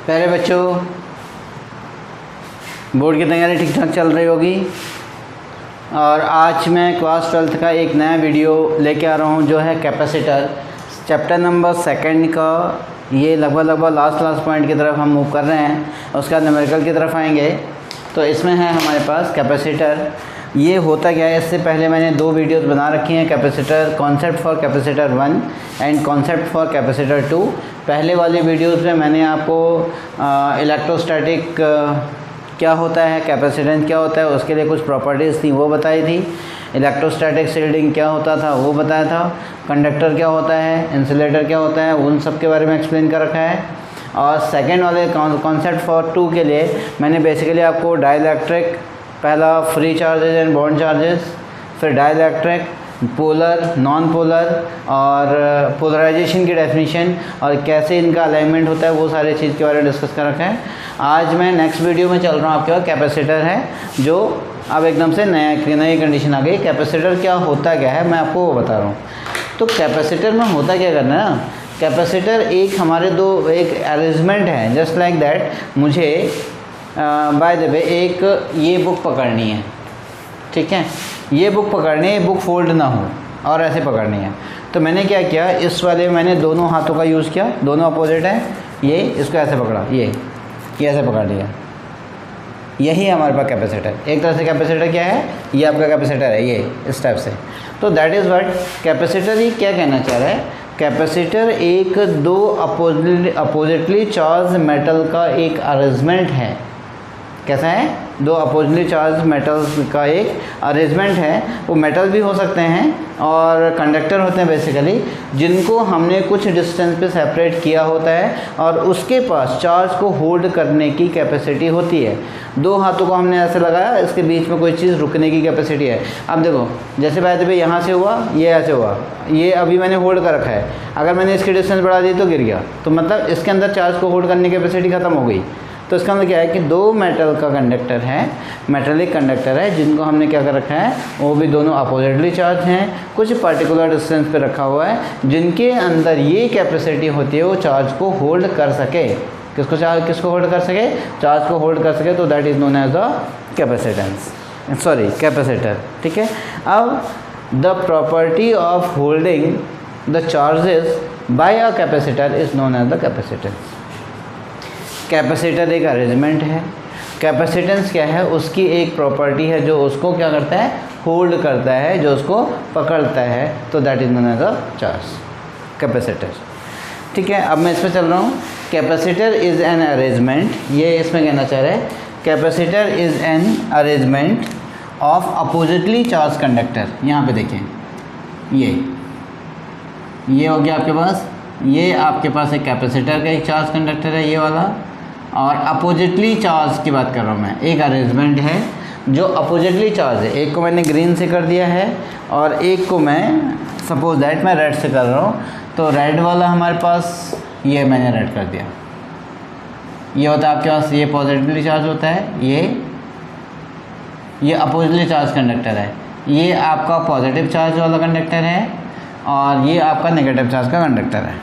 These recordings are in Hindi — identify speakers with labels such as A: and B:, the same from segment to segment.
A: प्यारे बच्चों, बोर्ड की तैयारी ठीक ठाक चल रही होगी। और आज मैं क्लास 12th का एक नया वीडियो लेके आ रहा हूँ जो है कैपेसिटर, चैप्टर नंबर 2 का। ये लगभग लास्ट पॉइंट की तरफ हम मूव कर रहे हैं, उसका न्यूमेरिकल की तरफ आएंगे। तो इसमें है हमारे पास कैपेसिटर। ये होता क्या है, इससे पहले मैंने 2 वीडियोस बना रखी हैं, capacitor concept for capacitor 1 and concept for capacitor 2। पहले वाली वीडियोस में मैंने आपको इलेक्ट्रोस्टैटिक क्या होता है, कैपेसिटेंस क्या होता है, उसके लिए कुछ प्रॉपर्टीज़ थी वो बताई थी। इलेक्ट्रोस्टैटिक शील्डिंग क्या होता था वो बताया था। कंडक्टर क्या होता है, इंसुलेटर क्या होता है, उन सब के बारे में एक्सप्लेन कर रखा है। और सेकेंड वाले कॉन्सेप्ट फॉर 2 के लिए मैंने बेसिकली आपको डाइलेक्ट्रिक, पहला free charges and bond charges, फिर डाइलेक्ट्रिक, पोलर, नॉन पोलर और पोलराइजेशन की डेफिनेशन और कैसे इनका अलाइनमेंट होता है, वो सारी चीज़ के बारे में डिस्कस कर रखा है। आज मैं नेक्स्ट वीडियो में चल रहा हूँ आपके पास कैपेसिटर है, जो अब एकदम से नई कंडीशन आ गई। कैपेसिटर क्या होता क्या है मैं आपको वो बता रहा हूँ। तो कैपेसिटर में होता क्या करना है ना, कैपेसिटर एक हमारे एक अरेंजमेंट है, जस्ट लाइक दैट। मुझे बाय द वे एक ये बुक पकड़नी है, ठीक है, ये बुक पकड़नी है, बुक फोल्ड ना हो और ऐसे पकड़नी है। तो मैंने क्या किया, इस वाले मैंने दोनों हाथों का यूज़ किया, दोनों अपोजिट है। ये इसको ऐसे पकड़ा, ये ऐसे पकड़ लिया। यही हमारे पास कैपेसिटर, एक तरह से कैपेसिटर क्या है, ये आपका कैपेसिटर है, ये इस टाइप से। तो दैट इज़ व्हाट कैपेसिटर ही क्या कहना चाह रहा है। कैपेसिटर एक 2 अपोजिटली चार्ज मेटल का एक अरेंजमेंट है। कैसा है, 2 अपोजिटली चार्ज मेटल्स का एक अरेंजमेंट है। वो मेटल भी हो सकते हैं और कंडक्टर होते हैं बेसिकली, जिनको हमने कुछ डिस्टेंस पे सेपरेट किया होता है और उसके पास चार्ज को होल्ड करने की कैपेसिटी होती है। 2 हाथों को हमने ऐसे लगाया, इसके बीच में कोई चीज़ रुकने की कैपेसिटी है। अब देखो, जैसे बात भाई यहाँ से हुआ, ये ऐसे हुआ, ये अभी मैंने होल्ड कर रखा है। अगर मैंने इसकी डिस्टेंस बढ़ा दी तो गिर गया, तो मतलब इसके अंदर चार्ज को होल्ड करने की कैपेसिटी ख़त्म हो गई। तो इसका मतलब क्या है कि 2 मेटल का कंडक्टर है, मेटेलिक कंडक्टर है, जिनको हमने क्या कर रखा है, वो भी दोनों अपोजिटली चार्ज हैं, कुछ पर्टिकुलर डिस्टेंस पे रखा हुआ है, जिनके अंदर ये कैपेसिटी होती है वो चार्ज को होल्ड कर सके। किसको होल्ड कर सके, चार्ज को होल्ड कर सके। तो that is known as the capacitor, ठीक है। अब the property of holding the charges by a capacitor is known as the capacitance. Capacitor एक अरेंजमेंट है। कैपेसिटेंस क्या है, उसकी एक प्रॉपर्टी है जो उसको क्या करता है, होल्ड करता है, जो उसको पकड़ता है। तो that is known as a charge, capacitor, ठीक है। अब मैं इस पर चल रहा हूँ। कैपेसिटर इज़ एन अरेंजमेंट, ये इसमें कहना चाह रहे हैं, capacitor is an arrangement of oppositely charge conductor. यहाँ पे देखें, ये हो गया आपके पास, ये आपके पास एक कैपेसिटर का एक चार्ज कंडक्टर है, ये वाला। और अपोजिटली चार्ज की बात कर रहा हूँ मैं, एक अरेंजमेंट है जो अपोजिटली चार्ज है। एक को मैंने ग्रीन से कर दिया है और एक को मैं सपोज दैट मैं रेड से कर रहा हूँ। तो रेड वाला हमारे पास, ये मैंने रेड कर दिया, ये होता है आपके पास, ये पॉजिटिवली चार्ज होता है, ये अपोजिटली चार्ज कंडक्टर है। ये आपका पॉजिटिव चार्ज वाला कंडक्टर है और ये आपका नेगेटिव चार्ज का कंडक्टर है।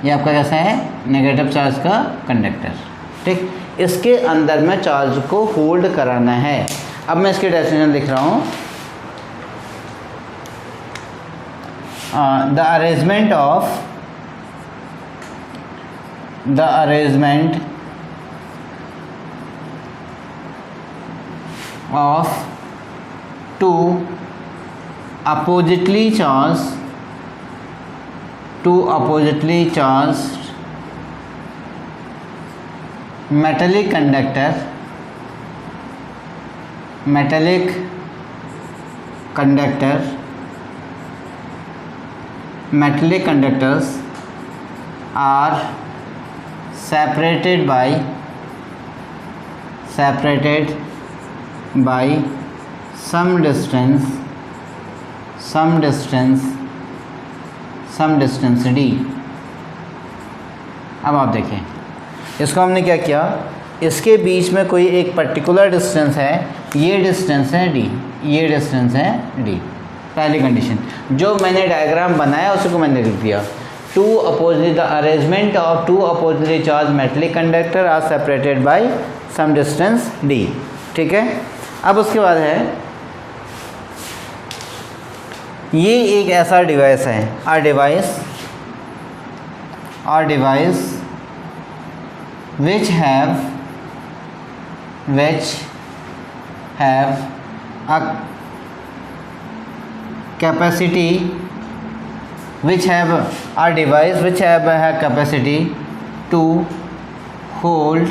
A: ये आपका कैसा है, नेगेटिव चार्ज का कंडक्टर, ठीक। इसके अंदर में चार्ज को होल्ड कराना है। अब मैं इसकी डेफिनेशन लिख रहा हूँ। The arrangement of 2 oppositely charged metallic conductors are separated by some distance d। अब आप देखें, इसको हमने क्या किया, इसके बीच में कोई एक पर्टिकुलर डिस्टेंस है, ये डिस्टेंस है d, ये डिस्टेंस है d। पहली कंडीशन, जो मैंने डायग्राम बनाया उसको मैंने लिख दिया। two oppositely, the arrangement of two oppositely charged metallic conductor are separated by some distance d. ठीक है, अब उसके बाद है ये एक ऐसा डिवाइस है, a device which have a capacity, which have a device which have a capacity to hold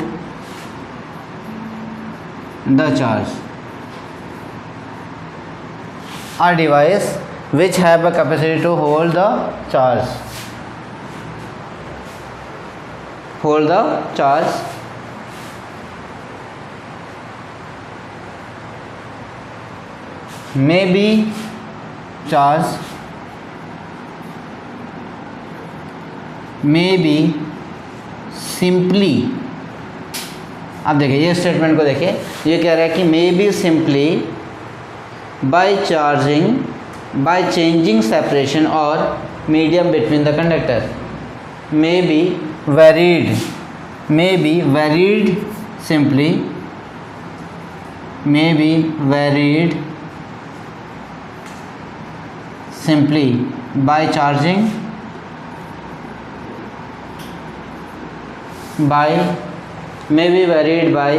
A: the charge. A device which have a capacity to hold the charge. Hold the charge may be charged, may be simply. अब देखिए ये स्टेटमेंट को देखिए, ये कह रहा है कि may be simply by changing separation और medium between the conductor, may be varied simply, may be varied simply by may be varied by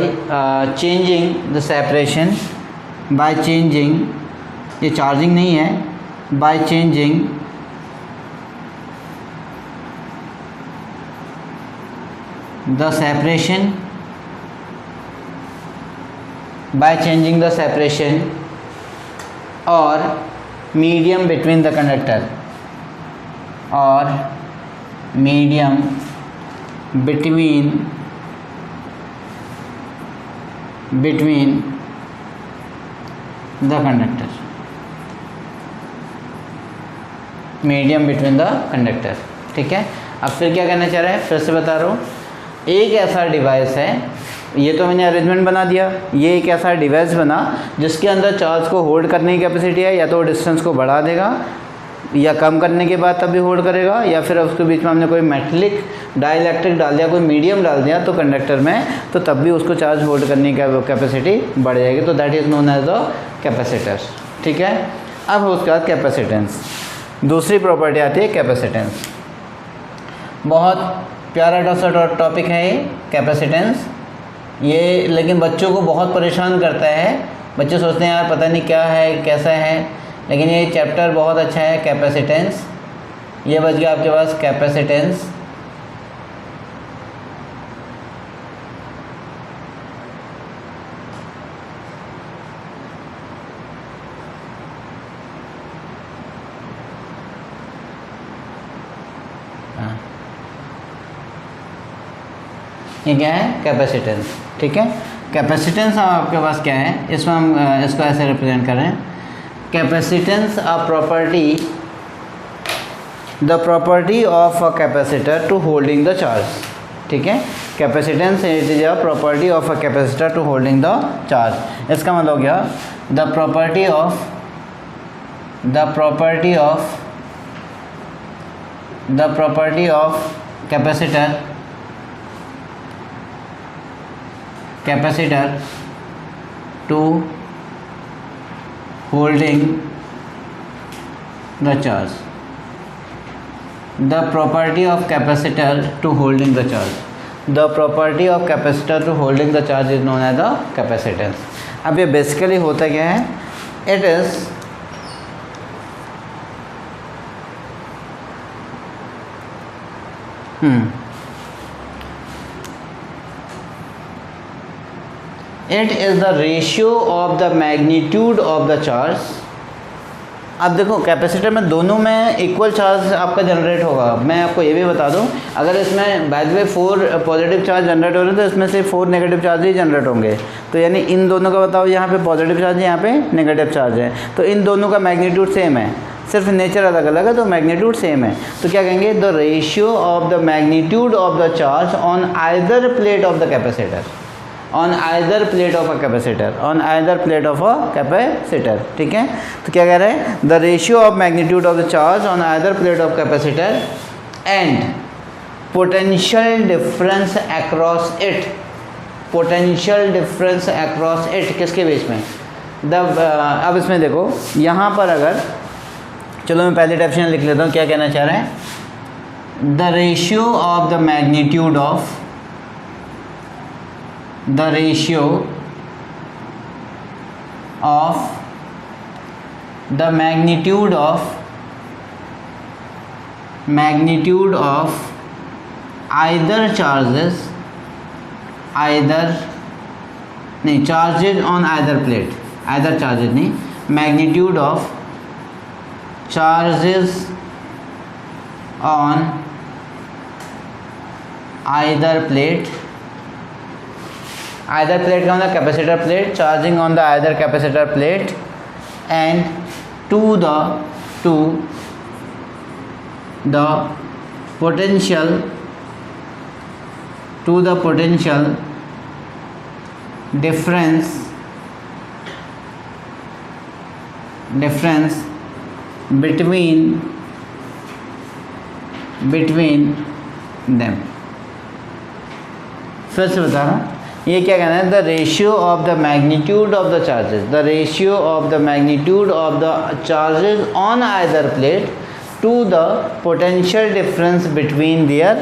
A: changing the separation, by changing, ये चार्जिंग नहीं है, by changing the separation, by changing the separation or medium between the conductor, or medium between the conductor, medium between the conductor. ठीक है, अब फिर क्या कहना चाह रहा है, फिर से बता रहा हूँ, एक ऐसा डिवाइस है, ये तो मैंने अरेंजमेंट बना दिया, ये एक ऐसा डिवाइस बना जिसके अंदर चार्ज को होल्ड करने की कैपेसिटी है, या तो डिस्टेंस को बढ़ा देगा या कम करने के बाद तब भी होल्ड करेगा, या फिर उसके बीच में हमने कोई मेटलिक डाइलेक्ट्रिक डाल दिया, कोई मीडियम डाल दिया तो कंडक्टर में, तो तब भी उसको चार्ज होल्ड करने की कैपेसिटी बढ़ जाएगी, तो that is known as the capacitor. ठीक है, अब उसके बाद कैपेसिटेंस, दूसरी प्रॉपर्टी आती है कैपेसिटेंस. बहुत प्यारा सा टॉपिक है ये कैपेसिटेंस, ये लेकिन बच्चों को बहुत परेशान करता है. बच्चे सोचते हैं यार पता नहीं क्या है कैसा है, लेकिन ये चैप्टर बहुत अच्छा है कैपेसिटेंस. ये बच गया आपके पास कैपेसिटेंस. ये क्या है, कैपेसिटेंस. ठीक है, कैपेसिटेंस आपके पास क्या है, इसमें हम इसको ऐसे रिप्रेजेंट कर रहे हैं. Capacitance a property, the property of a capacitor to holding the charge. ठीक है, capacitance it is a property of a capacitor to holding the charge. इसका मतलब हो गया the property of capacitor to holding the charge. The property of capacitor to holding the charge. The property of capacitor to holding the charge is known as the capacitance. अब ये बेसिकली होता क्या है, it is it is the ratio of the magnitude of the charge. अब देखो कैपेसिटर में दोनों में इक्वल चार्ज आपका जनरेट होगा. मैं आपको ये भी बता दूं, अगर इसमें by the way 4 positive charge generate हो रहे हैं तो इसमें से 4 नेगेटिव चार्ज ही जनरेट होंगे. तो यानी इन दोनों का बताओ, यहाँ पे पॉजिटिव चार्ज है, यहाँ पे नेगेटिव चार्ज है, तो इन दोनों का मैग्नीट्यूड सेम है, सिर्फ नेचर अलग अलग है, तो मैग्नीट्यूड सेम है. तो क्या कहेंगे, the ratio of the magnitude of the charge on either plate of the capacitor, on either plate of a capacitor, on either plate of a capacitor. ठीक है, तो क्या कह रहे हैं, the ratio of magnitude of the charge on either plate of capacitor and potential difference across it, potential difference across it किसके बीच में, अब इसमें देखो यहाँ पर अगर, चलो मैं पहले डेफिनेशन लिख लेता हूँ क्या कहना चाह रहे हैं, the ratio of the magnitude of, the ratio of the magnitude of either charges, either नहीं, charges on either plate, either charges नहीं, magnitude of charges on either plate, either plate का मतलब capacitor plate, charging on the either capacitor plate and to the potential difference between them। फिर से बता रहा हूँ, ये क्या कहना है, the ratio of the magnitude of the charges, the ratio of the magnitude of the charges on either plate to the potential difference between their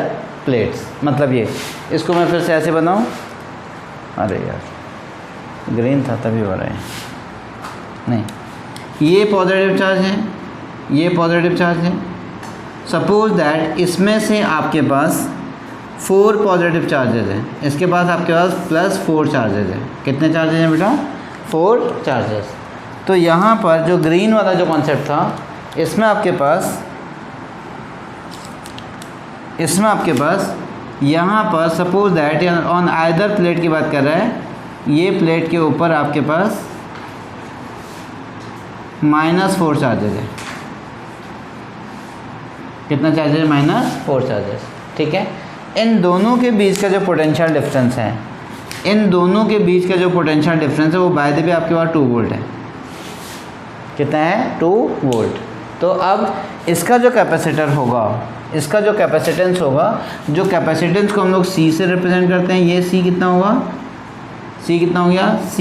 A: plates. मतलब ये, इसको मैं फिर से ऐसे बनाऊँ, अरे यार ग्रीन था तभी हो रहा है, नहीं, ये पॉजिटिव चार्ज है, ये पॉजिटिव चार्ज है। सपोज दैट इसमें से आपके पास 4 पॉजिटिव चार्जेज हैं, इसके पास आपके पास +4 चार्जेज हैं। कितने चार्जेज हैं बेटा? 4 चार्जेस। तो यहाँ पर जो ग्रीन वाला जो कॉन्सेप्ट था, इसमें आपके पास यहाँ पर suppose that on either plate की बात कर रहा है, ये प्लेट के ऊपर आपके पास -4 चार्जेज है। कितना चार्जेज है? -4 चार्जेस। ठीक है, इन दोनों के बीच का जो पोटेंशियल डिफरेंस है, इन दोनों के बीच का जो पोटेंशियल डिफरेंस है वो बाय द वे आपके पास 2 वोल्ट है। कितना है? 2 वोल्ट। तो अब इसका जो कैपेसिटर होगा, इसका जो कैपेसिटेंस होगा, जो कैपेसिटेंस को हम लोग C से रिप्रेजेंट करते हैं, ये C कितना होगा? C कितना हो गया? C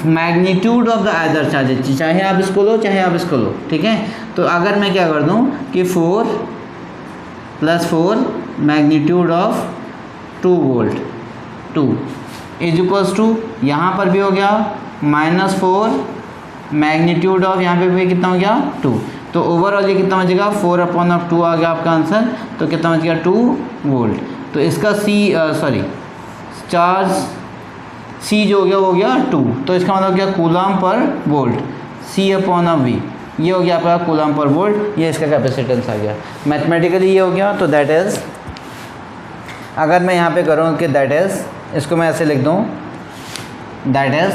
A: = magnitude of the other charges. चाहे आप इसको लो, चाहे आप इसको लो, ठीक है। तो अगर मैं क्या कर दूं कि 4 + 4 मैग्नीट्यूड ऑफ 2 वोल्ट, 2 = यहाँ पर भी हो गया -4 मैग्नीट्यूड ऑफ, यहाँ पे भी कितना हो गया? 2। तो ओवरऑल ये कितना बचेगा? 4/2 आ गया आपका आंसर। तो कितना बच गया? 2 वोल्ट। तो इसका चार्ज C जो हो गया वो हो गया 2। तो इसका मतलब क्या? Coulomb per volt, C/V। ये हो गया आपका कूलम पर वोल्ट, ये इसका कैपेसिटेंस आ गया। मैथमेटिकली ये हो गया। तो दैट इज़, अगर मैं यहाँ पे करूँ कि दैट इज़, इसको मैं ऐसे लिख दूँ, दैट इज़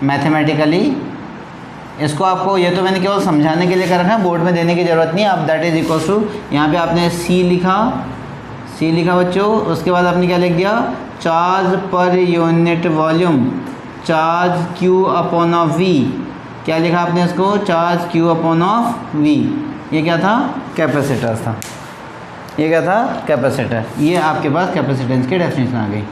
A: मैथमेटिकली, इसको आपको, ये तो मैंने केवल समझाने के लिए कर रखा है, बोर्ड में देने की ज़रूरत नहीं है। अब दैट इज़ = यहाँ पे आपने C लिखा बच्चों, उसके बाद आपने क्या लिख दिया? Charge per unit volume, charge Q/V। क्या लिखा आपने इसको? Charge Q/V। ये क्या था? कैपेसिटर था। ये क्या था? कैपेसिटर। ये आपके पास कैपेसिटेंस की डेफिनेशन आ गई।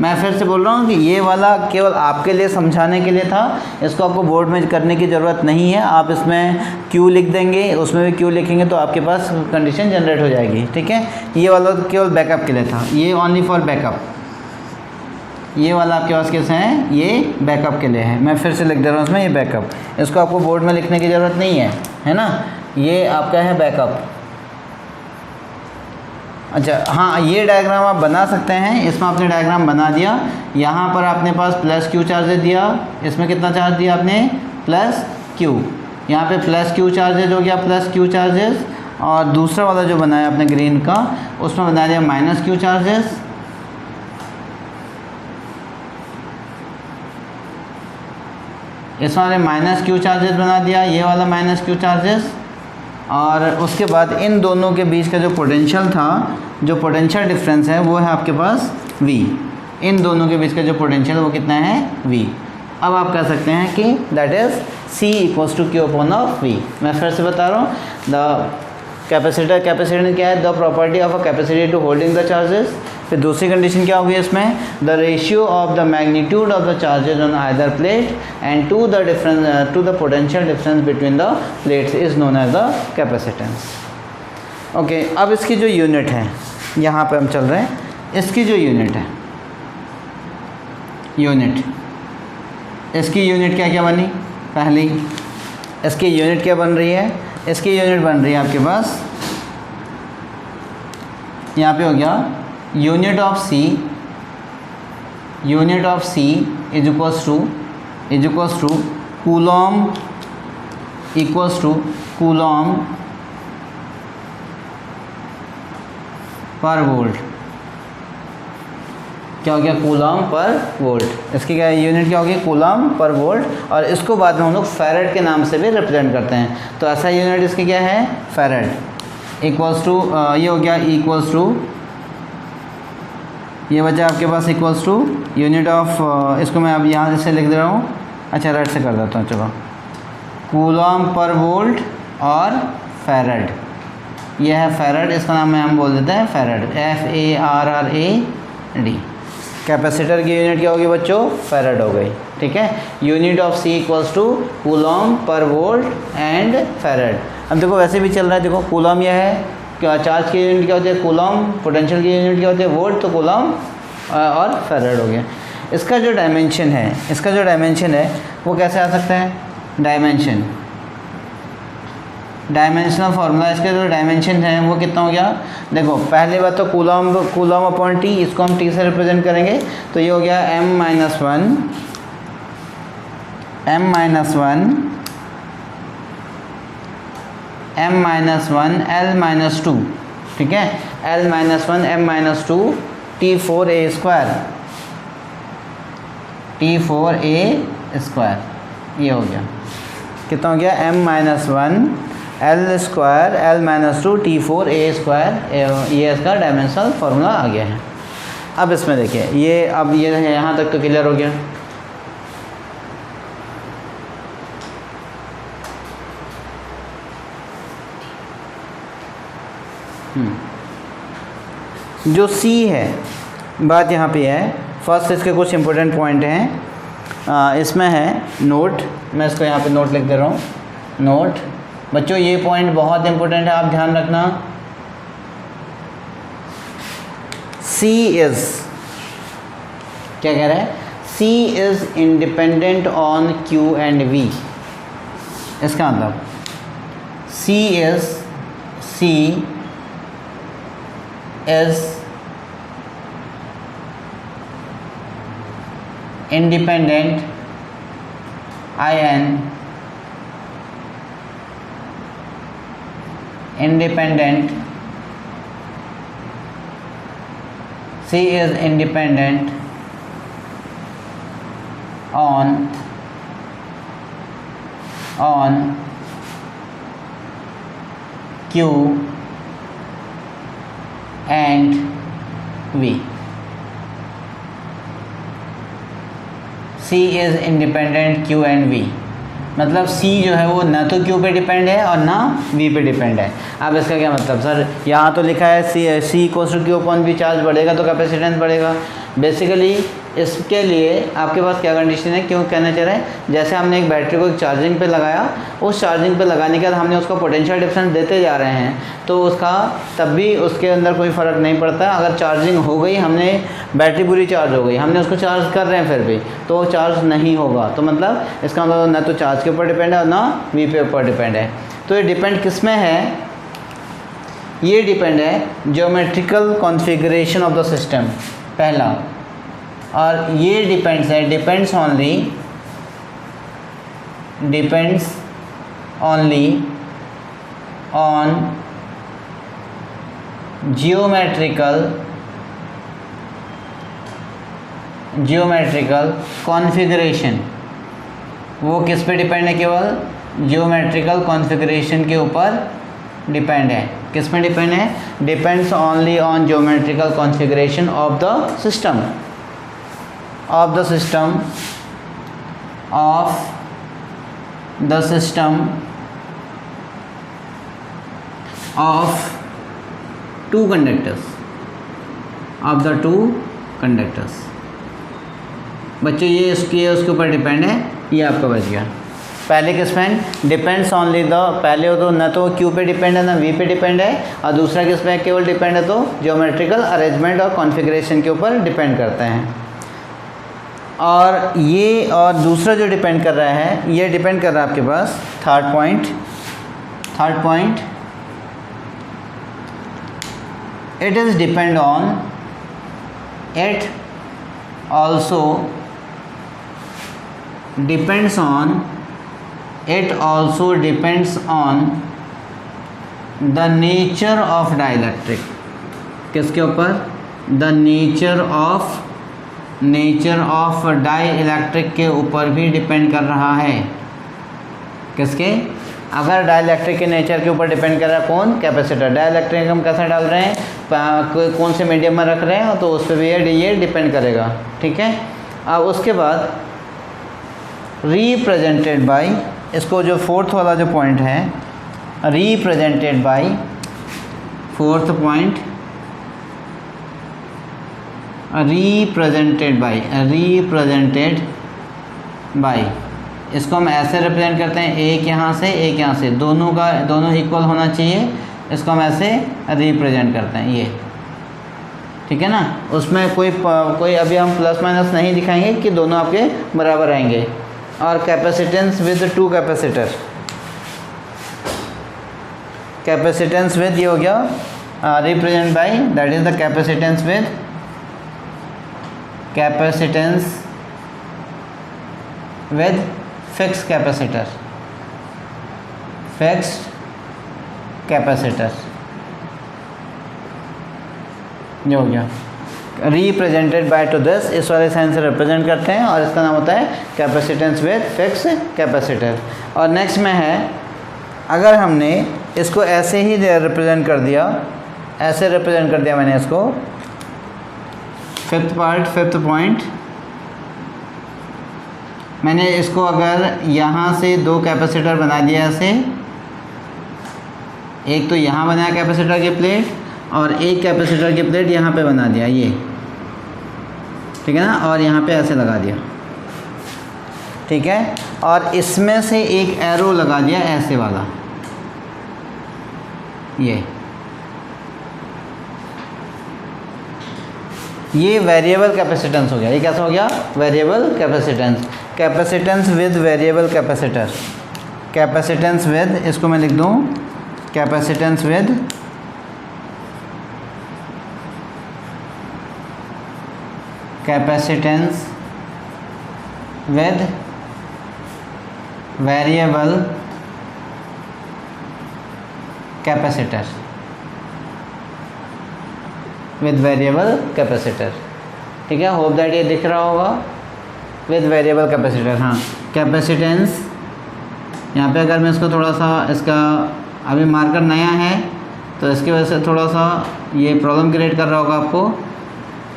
A: मैं फिर से बोल रहा हूँ कि ये वाला केवल आपके लिए समझाने के लिए था, इसको आपको बोर्ड में करने की ज़रूरत नहीं है। आप इसमें Q लिख देंगे, उसमें भी Q लिखेंगे तो आपके पास कंडीशन जनरेट हो जाएगी। ठीक है, ये वाला केवल बैकअप के लिए था, ये ओनली फॉर बैकअप। ये वाला आपके पास कैसे है? ये बैकअप के लिए है। मैं फिर से लिख दे रहा हूँ इसमें, ये बैकअप। इसको आपको बोर्ड में लिखने की ज़रूरत नहीं है ना। ये आपका है बैकअप। अच्छा हाँ, ये डायग्राम आप बना सकते हैं। इसमें आपने डायग्राम बना दिया, यहाँ पर आपने पास +Q चार्जेज दिया, इसमें कितना चार्ज दिया आपने? +Q। यहाँ पे +Q चार्जेज हो गया, +Q चार्जेस। और दूसरा वाला जो बनाया आपने ग्रीन का, उसमें बना दिया -Q चार्जेस। इसमें हमने -Q चार्जेस बना दिया, ये वाला -Q चार्जेस। और उसके बाद इन दोनों के बीच का जो पोटेंशियल था, जो पोटेंशियल डिफरेंस है वो है आपके पास V। इन दोनों के बीच का जो पोटेंशियल है वो कितना है? V। अब आप कह सकते हैं कि दैट इज़ C = Q/V। मैं फिर से बता रहा हूँ, द कैपेसिटर, कैपेसिटेंस क्या है? The property of a capacity to holding the charges. फिर दूसरी कंडीशन क्या होगी इसमें? The ratio of the magnitude of the charges on either plate and to the difference to the potential difference between the plates is known as the capacitance. Okay, अब इसकी जो यूनिट है, यहाँ पे हम चल रहे हैं, इसकी जो यूनिट है, यूनिट, इसकी यूनिट क्या क्या बनी? पहली इसकी यूनिट क्या बन रही है? इसकी यूनिट बन रही है आपके पास, यहाँ पे हो गया unit of C, unit of C is equals to coulomb, equals to coulomb per volt. क्या हो गया? Coulomb per volt. इसकी क्या यूनिट क्या होगी? Coulomb per volt. और इसको बाद में हम लोग फैरेड के नाम से भी रिप्रेजेंट करते हैं। तो ऐसा यूनिट इसकी क्या है? फैरेड। इक्वल्स टू ये हो गया इक्वल्स टू, ये बचा आपके पास इक्वल्स टू यूनिट ऑफ, इसको मैं अब यहाँ से लिख दे रहा हूँ, अच्छा राइट से कर देता हूँ, चलो, कूलॉम पर वोल्ट और फैरेड, यह है फैरेड, इसका नाम हम बोल देते हैं फैरेड, FARRAD। कैपेसिटर की यूनिट क्या होगी बच्चों? फैरेड हो गई, ठीक है। Unit of C equals to coulomb per volt and farad. अब देखो वैसे भी चल रहा है, देखो कूलॉम यह है, क्या चार्ज की यूनिट क्या होती है? कूलॉम। पोटेंशियल की यूनिट क्या होती है? वोल्ट। तो कूलॉम और फैरेड हो गया। इसका जो डायमेंशन है, इसका जो डायमेंशन है वो कैसे आ सकता है? डायमेंशन, डायमेंशनल फार्मूला, इसके जो डायमेंशन है वो कितना हो गया? देखो पहले बात तो कूलॉम अपॉन टी, इसको हम टी से रिप्रेजेंट करेंगे, तो ये हो गया m minus one L minus two, ठीक है, L minus one M minus two T4A square, T4A square, ये हो गया, कितना हो गया? m minus one L square L minus two T4A square, ये इसका डायमेंशनल फार्मूला आ गया है। अब इसमें देखिए, ये अब ये है, यहाँ तक तो क्लियर हो गया। जो C है, बात यहाँ पे है, फर्स्ट इसके कुछ इंपॉर्टेंट पॉइंट हैं, इसमें है नोट, मैं इसको यहाँ पे नोट लिख दे रहा हूँ, नोट। बच्चों ये पॉइंट बहुत इंपॉर्टेंट है, आप ध्यान रखना। C इज़, क्या कह रहा है? C is independent on Q and V। इसका मतलब C is independent, independent, C is independent on Q and V। C is independent Q and V, मतलब C जो है वो ना तो Q पे डिपेंड है और ना V पे डिपेंड है। अब इसका क्या मतलब? सर यहाँ तो लिखा है C equals to Q upon V, charge बढ़ेगा तो कैपेसिटेंस बढ़ेगा। बेसिकली इसके लिए आपके पास क्या कंडीशन है, क्यों कहना चाह रहे हैं? जैसे हमने एक बैटरी को एक चार्जिंग पे लगाया, उस चार्जिंग पे लगाने के बाद हमने उसको पोटेंशियल डिफरेंस देते जा रहे हैं, तो उसका तब भी उसके अंदर कोई फ़र्क नहीं पड़ता। अगर चार्जिंग हो गई, हमने बैटरी पूरी चार्ज हो गई, हमने उसको चार्ज कर रहे हैं फिर भी, तो वो चार्ज नहीं होगा। तो मतलब इसका मतलब ना तो चार्ज के ऊपर डिपेंड है और ना वी पे ऊपर डिपेंड है। तो ये डिपेंड किस में है? ये डिपेंड है geometrical configuration of the system, पहला। और ये डिपेंड्स है, depends only on geometrical configuration. वो किस पे डिपेंड है? केवल जियोमेट्रिकल कॉन्फ़िगरेशन के ऊपर डिपेंड है। किस में डिपेंड है? Depends only on geometrical configuration of the system, of two conductors, of the two conductors. बच्चों ये उसके ऊपर डिपेंड है, ये आपका बच गया। पहले किस पे डिपेंड्स ऑनली द, पहले हो तो न तो क्यू पे डिपेंड है ना वी पे डिपेंड है, और दूसरा किस पे केवल डिपेंड है तो ज्योमेट्रिकल अरेंजमेंट और कॉन्फ़िगरेशन के ऊपर डिपेंड करते हैं। और ये और दूसरा जो डिपेंड कर रहा है, ये डिपेंड कर रहा है आपके पास third point it is depend on, it also depends on the nature of dielectric। किसके ऊपर? the nature of dielectric के ऊपर भी डिपेंड कर रहा है। किसके? अगर डाइलेक्ट्रिक के नेचर के ऊपर डिपेंड कर रहा है कौन? कैपेसिटर। डाइलेक्ट्रिक हम कैसे डाल रहे हैं, कौन से मीडियम में रख रहे हैं, तो उस पर भी ये डिपेंड करेगा। ठीक है। अब उसके बाद रिप्रेजेंटेड बाय, इसको जो फोर्थ वाला जो पॉइंट है, represented by, fourth point represented by, इसको हम ऐसे रिप्रेजेंट करते हैं, एक यहाँ से एक यहाँ से, दोनों इक्वल होना चाहिए, इसको हम ऐसे रिप्रेजेंट करते हैं ये। ठीक है ना। उसमें कोई अभी हम प्लस माइनस नहीं दिखाएंगे कि दोनों आपके बराबर आएंगे। और capacitance with two capacitor, capacitance with ये हो गया represent by, that is the capacitance with fix capacitor, ये हो गया रिप्रेजेंटेड बाय टू दिस, इस वाले साइन से रिप्रेजेंट करते हैं और इसका नाम होता है कैपेसिटेंस विद फिक्स कैपेसिटर। और नेक्स्ट में है, अगर हमने इसको ऐसे ही रिप्रेजेंट कर दिया, ऐसे रिप्रेजेंट कर दिया मैंने इसको, फिफ्थ पॉइंट, मैंने इसको अगर यहाँ से दो कैपेसिटर बना दिया ऐसे, एक तो यहाँ बनाया कैपेसिटर की प्लेट और एक कैपेसिटर की प्लेट यहाँ पे बना दिया ये, ठीक है ना, और यहाँ पे ऐसे लगा दिया। ठीक है। और इसमें से एक एरो लगा दिया ऐसे वाला, ये वेरिएबल कैपेसिटेंस हो गया। ये कैसा हो गया? Variable capacitance. Capacitance with variable capacitor, capacitance with, इसको मैं लिख दूँ capacitance with variable capacitor, with variable capacitor. ठीक है, होप दैट ये दिख रहा होगा, विद वेरिएबल कैपेसिटर। हाँ, कैपेसिटेंस यहाँ पे अगर मैं इसको थोड़ा सा, इसका अभी मार्कर नया है तो इसकी वजह से थोड़ा सा ये प्रॉब्लम क्रिएट कर रहा होगा आपको।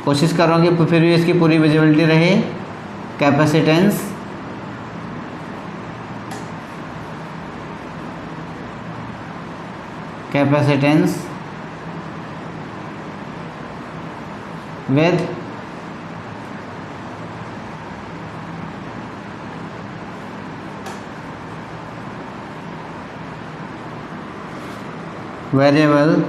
A: कोशिश कर रहा हूँ कि फिर भी इसकी पूरी विजिबिलिटी रहे। कैपेसिटेंस विद वेरिएबल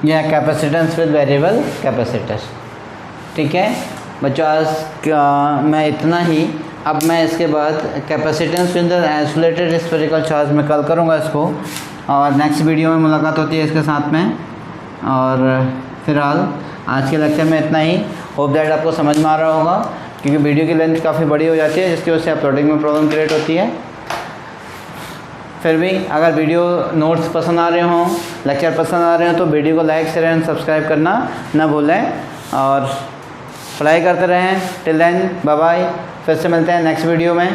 A: यह कैपेसिटेंस विद वेरिएबल कैपेसिटर। ठीक है बच्चों, आज मैं इतना ही। अब मैं इसके बाद capacitance with isolated spherical charge में कल करूँगा इसको, और नेक्स्ट वीडियो में मुलाकात होती है इसके साथ में। और फिलहाल आज के लेक्चर में इतना ही। होप दैट आपको समझ में आ रहा होगा, क्योंकि वीडियो की लेंथ काफ़ी बड़ी हो जाती है जिसकी वजह से अपलोडिंग में प्रॉब्लम क्रिएट होती है। फिर भी अगर वीडियो नोट्स पसंद आ रहे हों, लेक्चर पसंद आ रहे हों तो वीडियो को लाइक शेयर एंड सब्सक्राइब करना ना भूलें और पढ़ाई करते रहें। टिल देन बाय बाय, फिर से मिलते हैं नेक्स्ट वीडियो में।